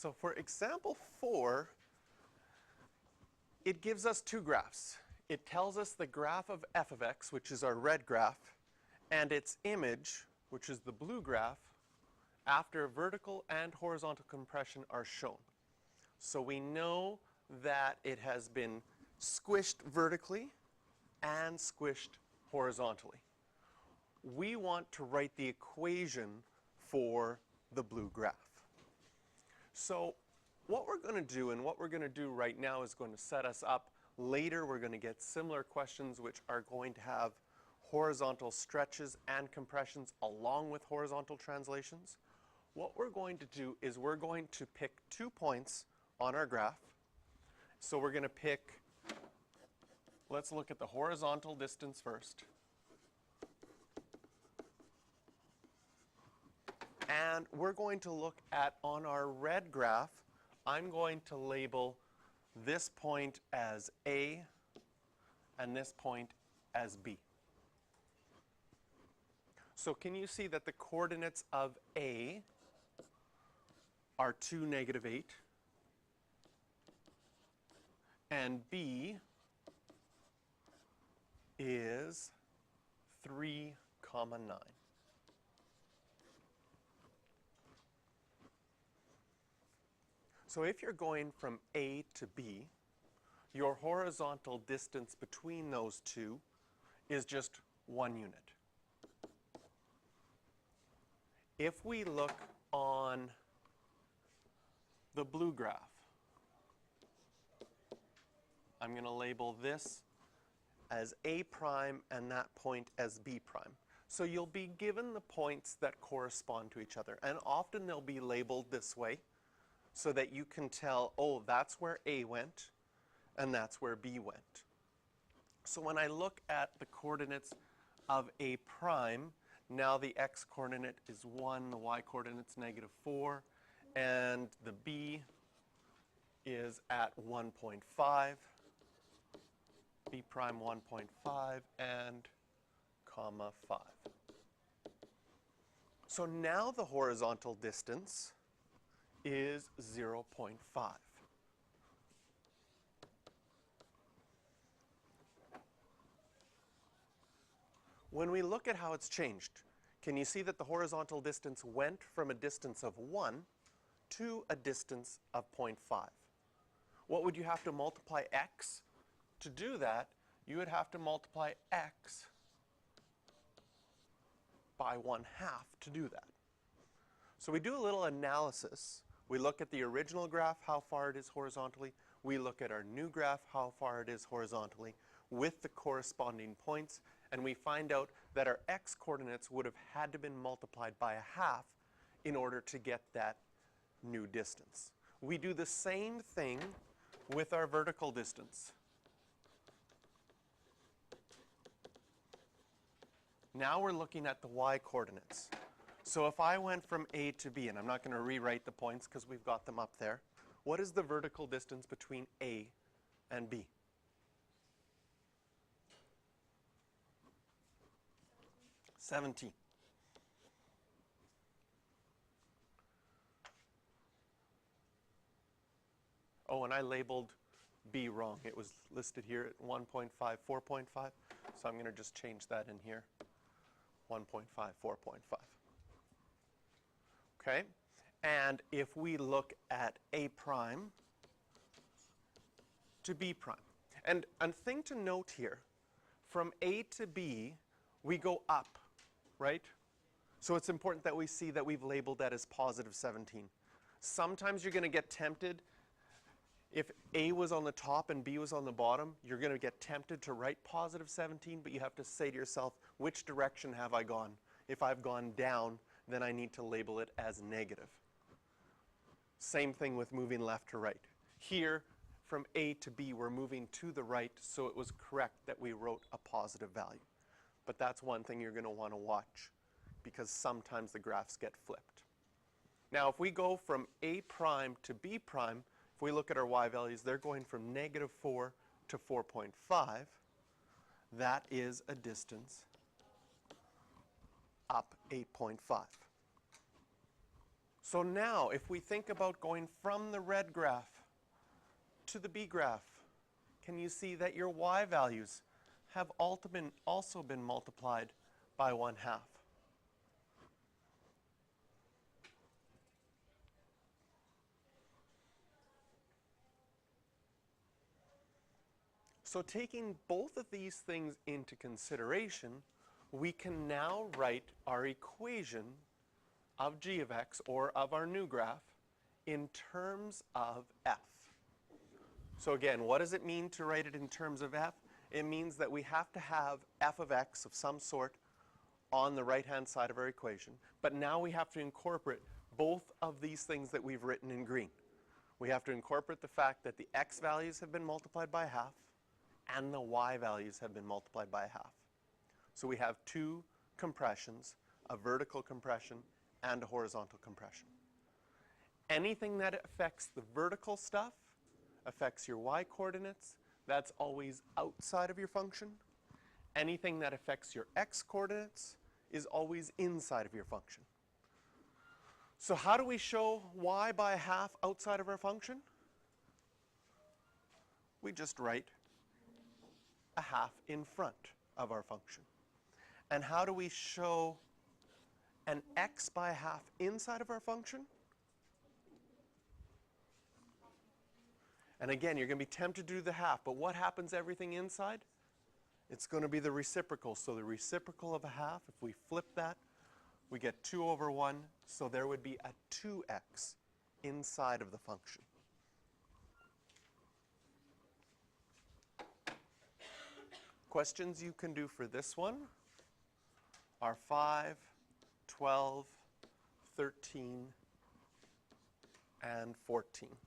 So for example 4, it gives us two graphs. It tells us the graph of f of x, which is our red graph, and its image, which is the blue graph, after vertical and horizontal compression are shown. So we know that it has been squished vertically and squished horizontally. We want to write the equation for the blue graph. So what we're going to do, and what we're going to do right now, is going to set us up. Later we're going to get similar questions which are going to have horizontal stretches and compressions along with horizontal translations. What we're going to do is we're going to pick 2 points on our graph. So we're going to pick, let's look at the horizontal distance first. And we're going to look at, on our red graph, I'm going to label this point as A and this point as B. So can you see that the coordinates of A are 2, -8, and B is 3, 9. So if you're going from A to B, your horizontal distance between those two is just 1 unit. If we look on the blue graph, I'm going to label this as A prime and that point as B prime. So you'll be given the points that correspond to each other, and often they'll be labeled this way so that you can tell, oh, that's where A went and that's where B went. So when I look at the coordinates of A prime, now the x coordinate is 1, the y coordinate's -4, and the B is at 1.5, B prime 1.5, and comma 5. So now the horizontal distance is 0.5. When we look at how it's changed, can you see that the horizontal distance went from a distance of 1 to a distance of 0.5? What would you have to multiply x? To do that, you would have to multiply x by 1/2 to do that. So we do a little analysis. We look at the original graph, how far it is horizontally. We look at our new graph, how far it is horizontally, with the corresponding points, and we find out that our x coordinates would have had to been multiplied by 1/2 in order to get that new distance. We do the same thing with our vertical distance. Now we're looking at the y coordinates. So if I went from A to B, and I'm not going to rewrite the points because we've got them up there, what is the vertical distance between A and B? 17. Oh, and I labeled B wrong. It was listed here at 1.5, 4.5. So I'm going to just change that in here. 1.5, 4.5. Okay? And if we look at A prime to B prime. And a thing to note here, from A to B, we go up, right? So it's important that we see that we've labeled that as positive 17. Sometimes you're going to get tempted. If A was on the top and B was on the bottom, you're going to get tempted to write positive 17, but you have to say to yourself, which direction have I gone? If I've gone down, then I need to label it as negative. Same thing with moving left to right. Here, from A to B, we're moving to the right, so it was correct that we wrote a positive value. But that's one thing you're going to want to watch, because sometimes the graphs get flipped. Now, if we go from A prime to B prime, if we look at our y values, they're going from -4 to 4.5. That is a distance up 8.5. So now, if we think about going from the red graph to the B graph, can you see that your y values have also been multiplied by 1/2? So taking both of these things into consideration, we can now write our equation of g of x, or of our new graph, in terms of f. So again, what does it mean to write it in terms of f? It means that we have to have f of x of some sort on the right-hand side of our equation, but now we have to incorporate both of these things that we've written in green. We have to incorporate the fact that the x values have been multiplied by 1/2 and the y values have been multiplied by 1/2. So we have two compressions, a vertical compression and a horizontal compression. Anything that affects the vertical stuff affects your y coordinates. That's always outside of your function. Anything that affects your x coordinates is always inside of your function. So how do we show y by 1/2 outside of our function? We just write a 1/2 in front of our function. And how do we show an x by 1/2 inside of our function? And again, you're going to be tempted to do the 1/2, but what happens to everything inside? It's going to be the reciprocal. So the reciprocal of a 1/2, if we flip that, we get 2/1, so there would be a 2x inside of the function. Questions you can do for this one are 5, 12, 13, and 14.